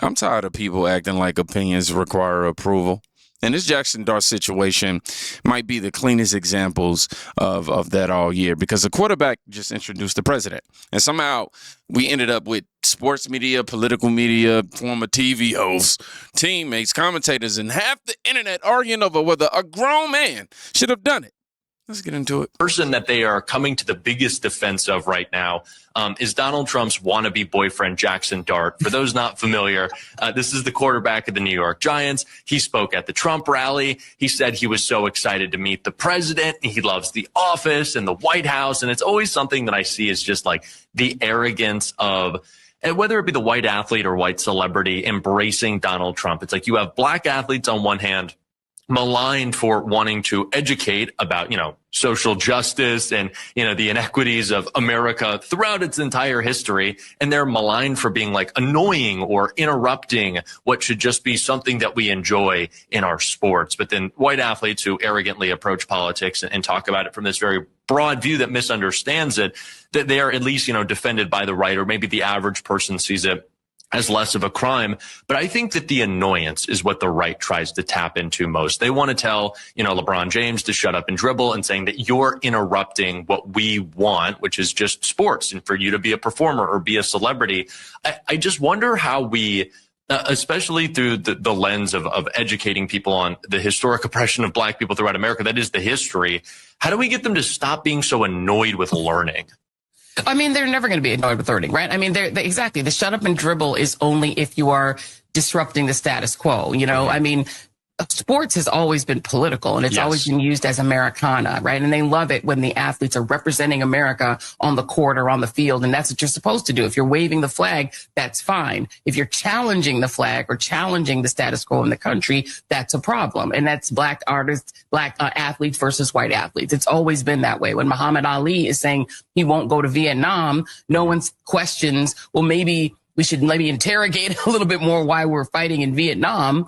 I'm tired of people acting like opinions require approval. And this Jackson Dart situation might be the cleanest examples of that all year, because the quarterback just introduced the president. And somehow we ended up with sports media, political media, former TV hosts, teammates, commentators, and half the internet arguing over whether a grown man should have done it. Let's get into it. Person that they are coming to the biggest defense of right now is Donald Trump's wannabe boyfriend, Jackson Dart. For those not familiar, this is the quarterback of the New York Giants. He spoke at the Trump rally. He said he was so excited to meet the president. He loves the office and the White House. And it's always something that I see is just like the arrogance of, and whether it be the white athlete or white celebrity embracing Donald Trump. It's like you have black athletes on one hand, maligned for wanting to educate about, social justice and, the inequities of America throughout its entire history. And they're maligned for being like annoying or interrupting what should just be something that we enjoy in our sports. But then white athletes who arrogantly approach politics and talk about it from this very broad view that misunderstands it, that they are at least, defended by the right, or maybe the average person sees it as less of a crime. But I think that the annoyance is what the right tries to tap into most. They want to tell, LeBron James to shut up and dribble, and saying that you're interrupting what we want, which is just sports, and for you to be a performer or be a celebrity. I just wonder how we, especially through the lens of educating people on the historic oppression of black people throughout America, that is the history. How do we get them to stop being so annoyed with learning? I mean, they're never going to be annoyed with learning, right? I mean, exactly. The shut up and dribble is only if you are disrupting the status quo. I mean, sports has always been political, and it's always been used as Americana, right? And they love it when the athletes are representing America on the court or on the field. And that's what you're supposed to do. If you're waving the flag, that's fine. If you're challenging the flag or challenging the status quo in the country, that's a problem. And that's black artists, black athletes versus white athletes. It's always been that way. When Muhammad Ali is saying he won't go to Vietnam, no one questions, well, maybe we should interrogate a little bit more why we're fighting in Vietnam.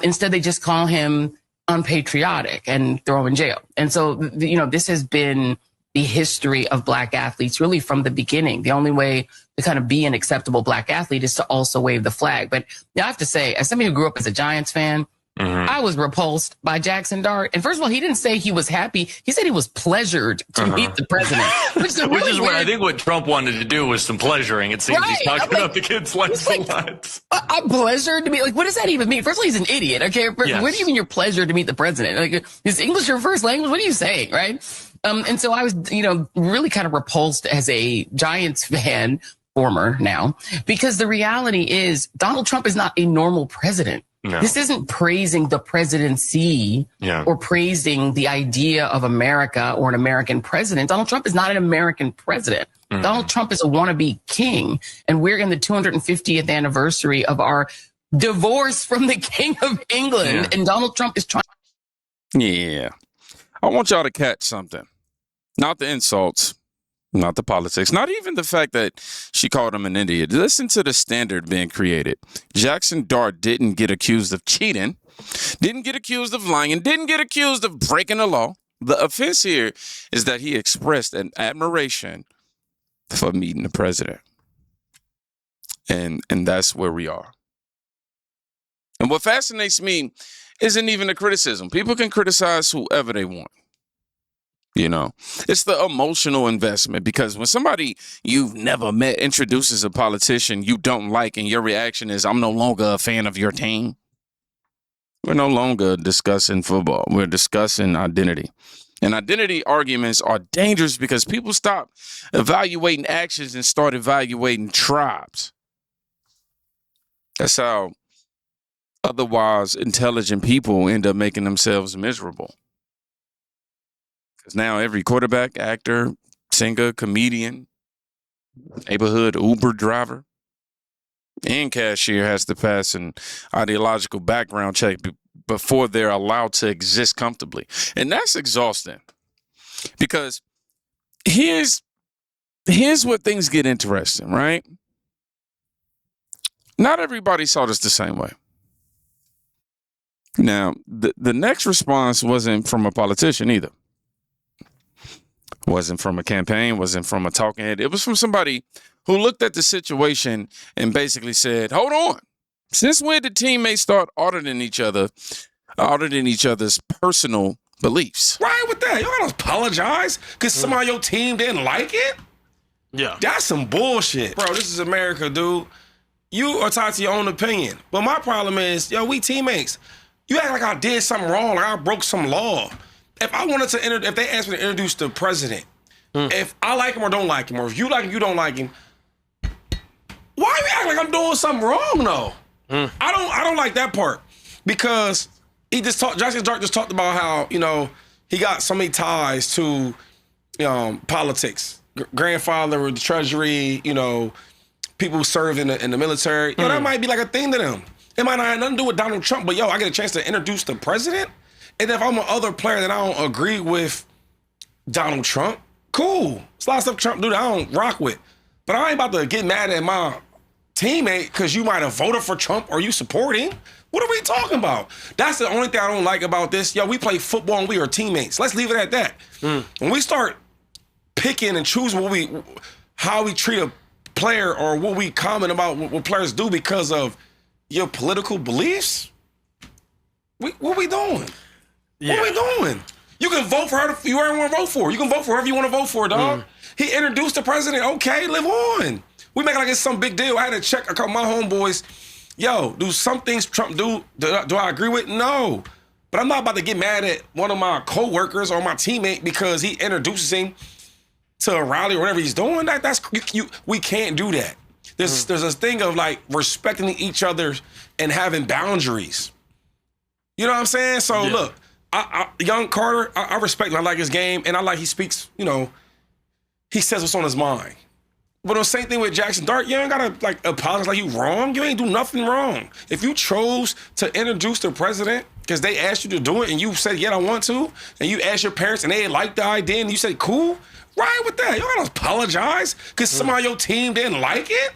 Instead, they just call him unpatriotic and throw him in jail. And so, this has been the history of black athletes really from the beginning. The only way to kind of be an acceptable black athlete is to also wave the flag. But I have to say, as somebody who grew up as a Giants fan, I was repulsed by Jackson Dart. And first of all, he didn't say he was happy. He said he was pleasured to meet the president. Which is what I think what Trump wanted to do was some pleasuring. It seems he's talking about the kids' lives a lot. I'm pleasured to meet, what does that even mean? First of all, he's an idiot. Okay. Yes. What do you mean you're pleasured to meet the president? Like, is English your first language? What are you saying? Right. And so I was, really kind of repulsed as a Giants fan, former now, because the reality is Donald Trump is not a normal president. No. This isn't praising the presidency or praising the idea of America or an American president. Donald Trump is not an American president. Donald Trump is a wannabe king. And we're in the 250th anniversary of our divorce from the King of England. Yeah. And Donald Trump is trying. Yeah. I want y'all to catch something. Not the insults. Not the politics, not even the fact that she called him an idiot. Listen to the standard being created. Jackson Dart didn't get accused of cheating, didn't get accused of lying, didn't get accused of breaking the law. The offense here is that he expressed an admiration for meeting the president. And that's where we are. And what fascinates me isn't even the criticism. People can criticize whoever they want. It's the emotional investment, because when somebody you've never met introduces a politician you don't like, and your reaction is, I'm no longer a fan of your team. We're no longer discussing football. We're discussing identity. And identity arguments are dangerous because people stop evaluating actions and start evaluating tribes. That's how otherwise intelligent people end up making themselves miserable. Because now every quarterback, actor, singer, comedian, neighborhood Uber driver, and cashier has to pass an ideological background check before they're allowed to exist comfortably. And that's exhausting. Because here's where things get interesting, right? Not everybody saw this the same way. Now, the next response wasn't from a politician either. Wasn't from a campaign, wasn't from a talking head. It was from somebody who looked at the situation and basically said, hold on. Since when did teammates start auditing each other's personal beliefs? Right with that. You gotta apologize because somebody on your team didn't like it? Yeah. That's some bullshit. Bro, this is America, dude. You are entitled to your own opinion. But my problem is, we teammates. You act like I did something wrong, like I broke some law. If I wanted to if they asked me to introduce the president, if I like him or don't like him, or if you like him, you don't like him, why you act like I'm doing something wrong though? I don't like that part because Jackson Dart just talked about how, he got so many ties to politics. Grandfather with the Treasury, people who served in the military. That might be like a thing to them. It might not have nothing to do with Donald Trump, but I get a chance to introduce the president. And if I'm an other player that I don't agree with Donald Trump, cool. There's a lot of stuff Trump do that I don't rock with. But I ain't about to get mad at my teammate because you might have voted for Trump or you support him. What are we talking about? That's the only thing I don't like about this. We play football and we are teammates. Let's leave it at that. When we start picking and choosing how we treat a player or what we comment about what players do because of your political beliefs, what we doing? Yeah. What we doing? You can vote for her if you ever want to vote for. You can vote for whoever you want to vote for, dog. He introduced the president. Okay, live on. We make it like it's some big deal. I had to check a couple of my homeboys. Do some things Trump do I agree with? No. But I'm not about to get mad at one of my coworkers or my teammate because he introduces him to a rally or whatever he's doing. We can't do that. There's this thing of like respecting each other and having boundaries. You know what I'm saying? So look, young Carter, I respect him. I like his game, and I like he speaks. He says what's on his mind. But the same thing with Jackson Dart, you ain't gotta apologize like you wrong. You ain't do nothing wrong. If you chose to introduce the president because they asked you to do it and you said, I want to, and you asked your parents and they liked the idea and you said, cool, right with that. You don't gotta apologize because somebody on your team didn't like it?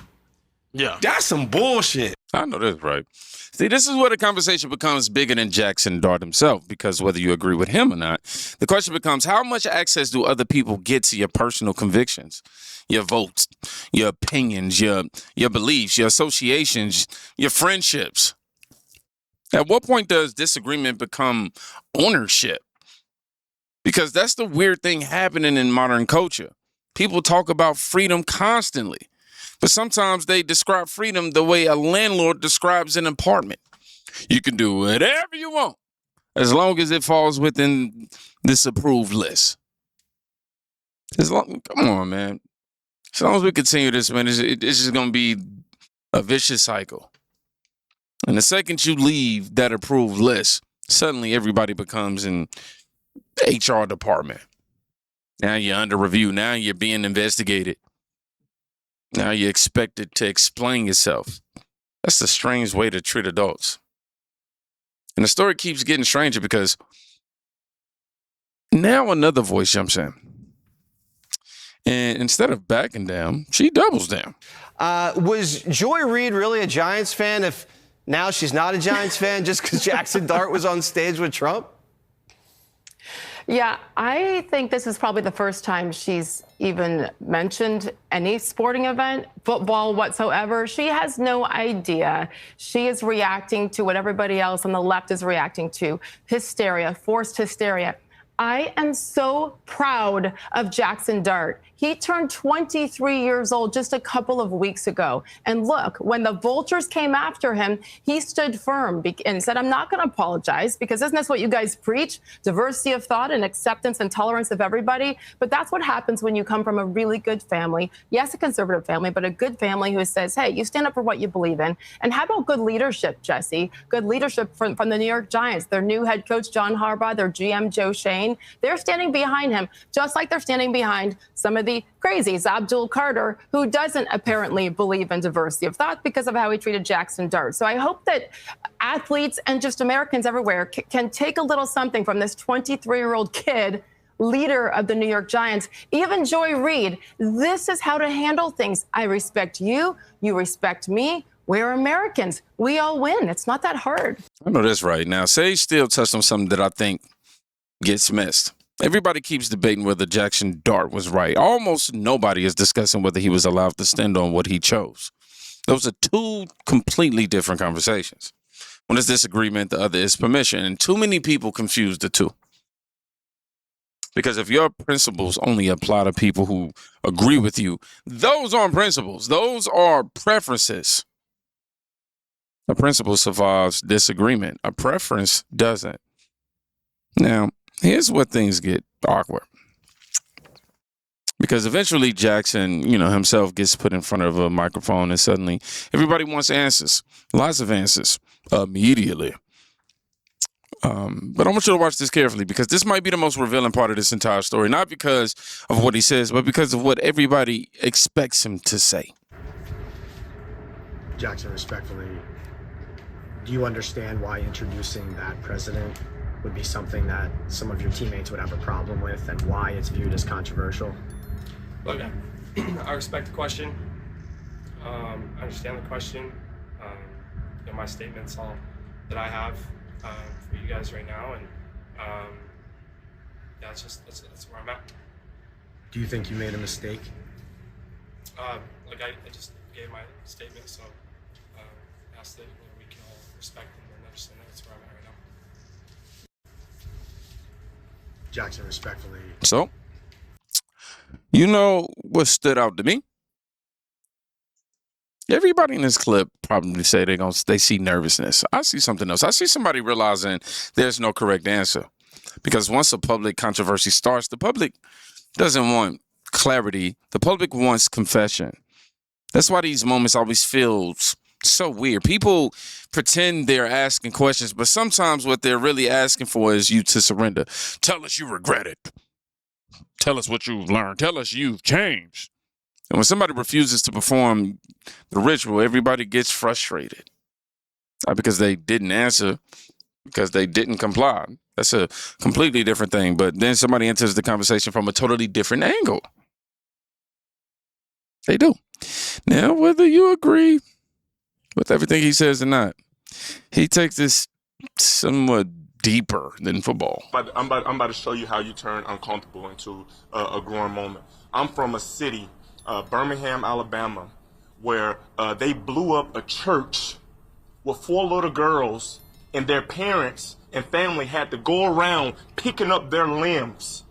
Yeah. That's some bullshit. I know that's right. See, this is where the conversation becomes bigger than Jackson Dart himself, because whether you agree with him or not, the question becomes, how much access do other people get to your personal convictions, your votes, your opinions, your beliefs, your associations, your friendships? At what point does disagreement become ownership? Because that's the weird thing happening in modern culture. People talk about freedom constantly, but sometimes they describe freedom the way a landlord describes an apartment. You can do whatever you want as long as it falls within this approved list. Come on, man. As long as we continue this, man, it's just going to be a vicious cycle. And the second you leave that approved list, suddenly everybody becomes an HR department. Now you're under review. Now you're being investigated. Now you're expected to explain yourself. That's a strange way to treat adults. And the story keeps getting stranger because now another voice jumps in. And instead of backing down, she doubles down. Was Joy Reid really a Giants fan if now she's not a Giants fan just because Jackson Dart was on stage with Trump? Yeah, I think this is probably the first time she's even mentioned any sporting event, football whatsoever. She has no idea. She is reacting to what everybody else on the left is reacting to. Hysteria, forced hysteria. I am so proud of Jackson Dart. He turned 23 years old just a couple of weeks ago. And look, when the vultures came after him, he stood firm and said, I'm not going to apologize, because isn't this what you guys preach? Diversity of thought and acceptance and tolerance of everybody. But that's what happens when you come from a really good family. Yes, a conservative family, but a good family who says, hey, you stand up for what you believe in. And how about good leadership, Jesse? Good leadership from the New York Giants. Their new head coach, John Harbaugh, their GM, Joe Shane. They're standing behind him, just like they're standing behind some of the crazies, Abdul Carter, who doesn't apparently believe in diversity of thought because of how he treated Jackson Dart. So I hope that athletes and just Americans everywhere can take a little something from this 23-year-old kid, leader of the New York Giants. Even Joy Reid, this is how to handle things. I respect you. You respect me. We're Americans. We all win. It's not that hard. I know that's right. Now, Sage still touched on something that I think gets missed. Everybody keeps debating whether Jackson Dart was right. Almost nobody is discussing whether he was allowed to stand on what he chose. Those are two completely different conversations. One is disagreement, the other is permission. And too many people confuse the two. Because if your principles only apply to people who agree with you, those aren't principles. Those are preferences. A principle survives disagreement. A preference doesn't. Now, here's where things get awkward. Because eventually Jackson, himself gets put in front of a microphone and suddenly everybody wants answers. Lots of answers immediately. But I want you to watch this carefully because this might be the most revealing part of this entire story. Not because of what he says, but because of what everybody expects him to say. Jackson, respectfully, do you understand why introducing that president would be something that some of your teammates would have a problem with and why it's viewed as controversial? Look, I respect the question. I understand the question. My statement's all that I have for you guys right now, and that's where I'm at. Do you think you made a mistake? I just gave my statement, so ask that we can all respect and understand that's where I'm at right now. Jackson, respectfully. So, what stood out to me? Everybody in this clip probably say they see nervousness. I see something else. I see somebody realizing there's no correct answer. Because once a public controversy starts, the public doesn't want clarity. The public wants confession. That's why these moments always feel so weird. People pretend they're asking questions, but sometimes what they're really asking for is you to surrender. Tell us you regret it. Tell us what you've learned. Tell us you've changed. And when somebody refuses to perform the ritual, everybody gets frustrated. Not because they didn't answer, because they didn't comply. That's a completely different thing. But then somebody enters the conversation from a totally different angle. They do. Now, whether you agree with everything he says or not, he takes this somewhat deeper than football. But I'm about to show you how you turn uncomfortable into a growing moment. I'm from a city, Birmingham, Alabama, where they blew up a church with 4 little girls, and their parents and family had to go around picking up their limbs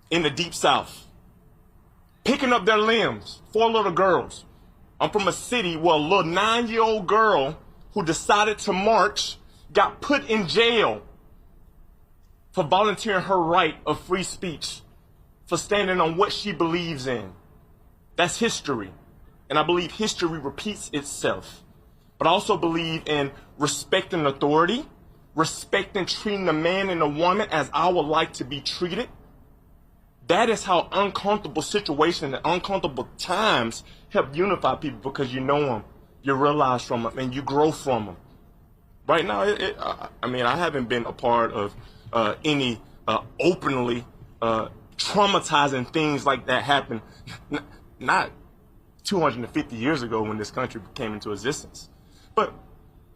in the Deep South. Picking up their limbs, 4 little girls. I'm from a city where a little 9-year-old girl who decided to march got put in jail for volunteering her right of free speech, for standing on what she believes in. That's history. And I believe history repeats itself. But I also believe in respecting authority, respecting treating the man and the woman as I would like to be treated. That is how uncomfortable situations and uncomfortable times help unify people, because you know them, you realize from them, and you grow from them. Right now, I haven't been a part of any openly traumatizing things like that happen. Not 250 years ago when this country came into existence. But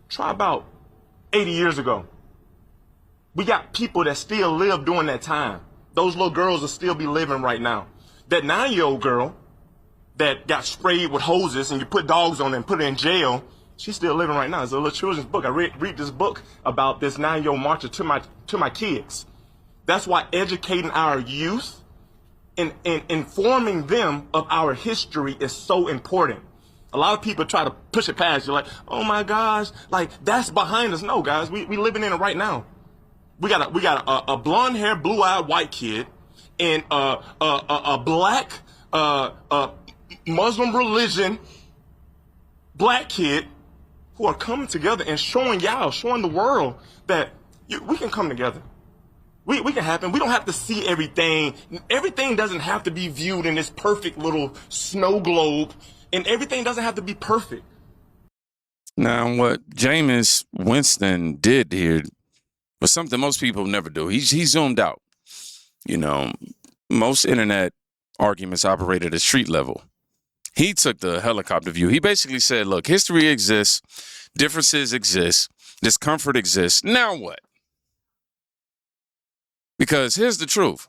try about 80 years ago. We got people that still live during that time. Those little girls will still be living right now. That 9-year-old girl that got sprayed with hoses and you put dogs on her and put her in jail, she's still living right now. It's a little children's book. I read this book about this 9-year-old marcher to my kids. That's why educating our youth and informing them of our history is so important. A lot of people try to push it past. You're like, oh my gosh, like that's behind us. No, guys, we living in it right now. We got a blonde hair, blue eyed white kid and a black Muslim religion black kid who are coming together and showing the world that we can come together. We can happen. We don't have to see everything. Everything doesn't have to be viewed in this perfect little snow globe, and everything doesn't have to be perfect. Now, what Jameis Winston did here was something most people never do. He zoomed out. Most internet arguments operate at a street level. He took the helicopter view. He basically said, look, history exists, differences exist, discomfort exists. Now what? Because here's the truth.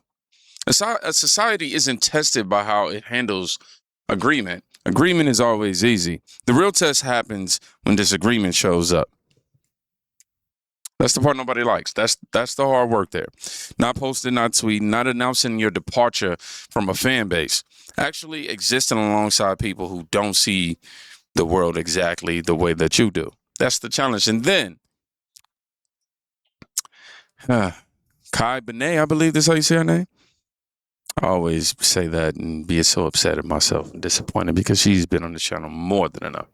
A society isn't tested by how it handles agreement. Agreement is always easy. The real test happens when disagreement shows up. That's the part nobody likes. That's the hard work there. Not posting, not tweeting, not announcing your departure from a fan base. Actually existing alongside people who don't see the world exactly the way that you do. That's the challenge. And then, Kai Benet, I believe that's how you say her name. I always say that and be so upset at myself and disappointed because she's been on the channel more than enough.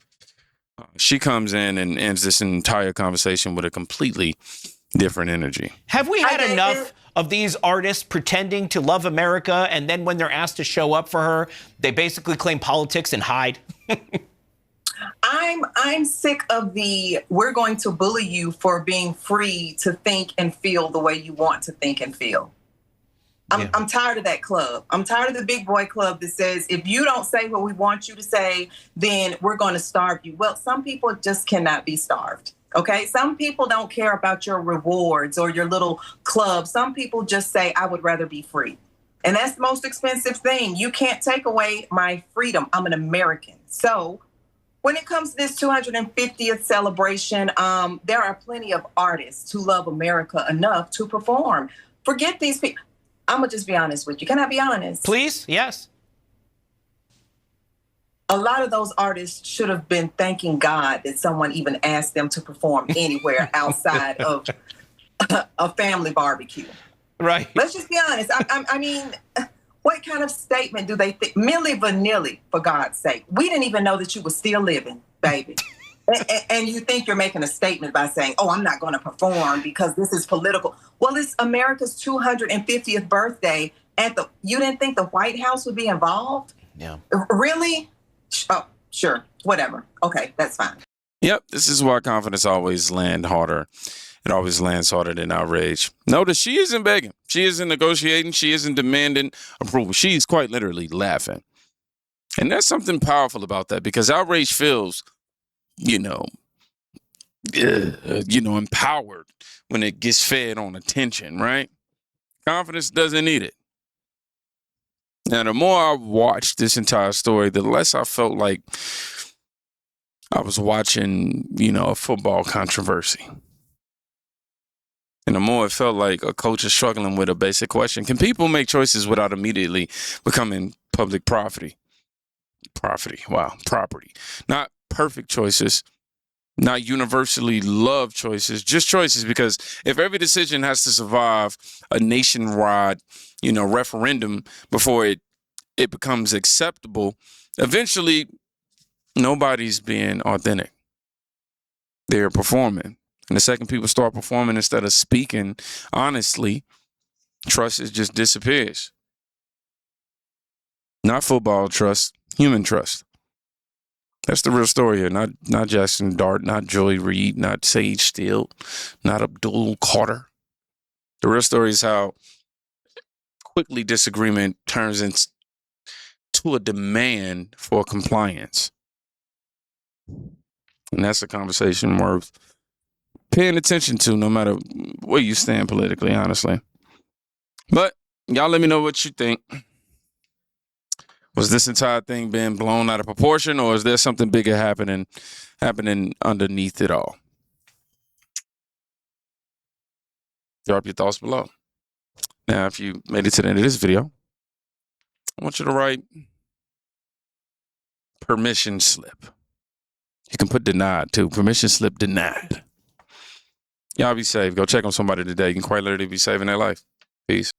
She comes in and ends this entire conversation with a completely different energy. Have we had enough of these artists pretending to love America, and then when they're asked to show up for her, they basically claim politics and hide? I'm sick of the we're going to bully you for being free to think and feel the way you want to think and feel. I'm tired of that club. I'm tired of the big boy club that says, if you don't say what we want you to say, then we're going to starve you. Well, some people just cannot be starved. Okay. Some people don't care about your rewards or your little club. Some people just say, I would rather be free. And that's the most expensive thing. You can't take away my freedom. I'm an American. So when it comes to this 250th celebration, there are plenty of artists who love America enough to perform. Forget these people. I'm going to just be honest with you. Can I be honest? Please? Yes. A lot of those artists should have been thanking God that someone even asked them to perform anywhere outside of a family barbecue. Right. Let's just be honest. I mean, what kind of statement do they think? Milli Vanilli, for God's sake. We didn't even know that you were still living, baby. And you think you're making a statement by saying, oh, I'm not going to perform because this is political. Well, it's America's 250th birthday. And you didn't think the White House would be involved? Yeah. Really? Oh, sure. Whatever. Okay, that's fine. Yep, this is why confidence always lands harder. It always lands harder than outrage. Notice she isn't begging. She isn't negotiating. She isn't demanding approval. She's quite literally laughing. And there's something powerful about that because outrage feels, empowered when it gets fed on attention, right? Confidence doesn't need it. Now, the more I watched this entire story, the less I felt like I was watching, a football controversy. And the more it felt like a coach is struggling with a basic question. Can people make choices without immediately becoming public property? Property. Not perfect choices, not universally loved choices, just choices. Because if every decision has to survive a nationwide, referendum before it becomes acceptable, eventually nobody's being authentic. They're performing. And the second people start performing instead of speaking honestly, trust just disappears. Not football trust, human trust. That's the real story here. Not Jackson Dart, not Joy Reid, not Sage Steele, not Abdul Carter. The real story is how quickly disagreement turns into a demand for compliance. And that's a conversation worth paying attention to, no matter where you stand politically, honestly. But y'all let me know what you think. Was this entire thing being blown out of proportion, or is there something bigger happening underneath it all? Drop your thoughts below. Now, if you made it to the end of this video, I want you to write permission slip. You can put denied too. Permission slip denied. Y'all be safe. Go check on somebody today. You can quite literally be saving their life. Peace.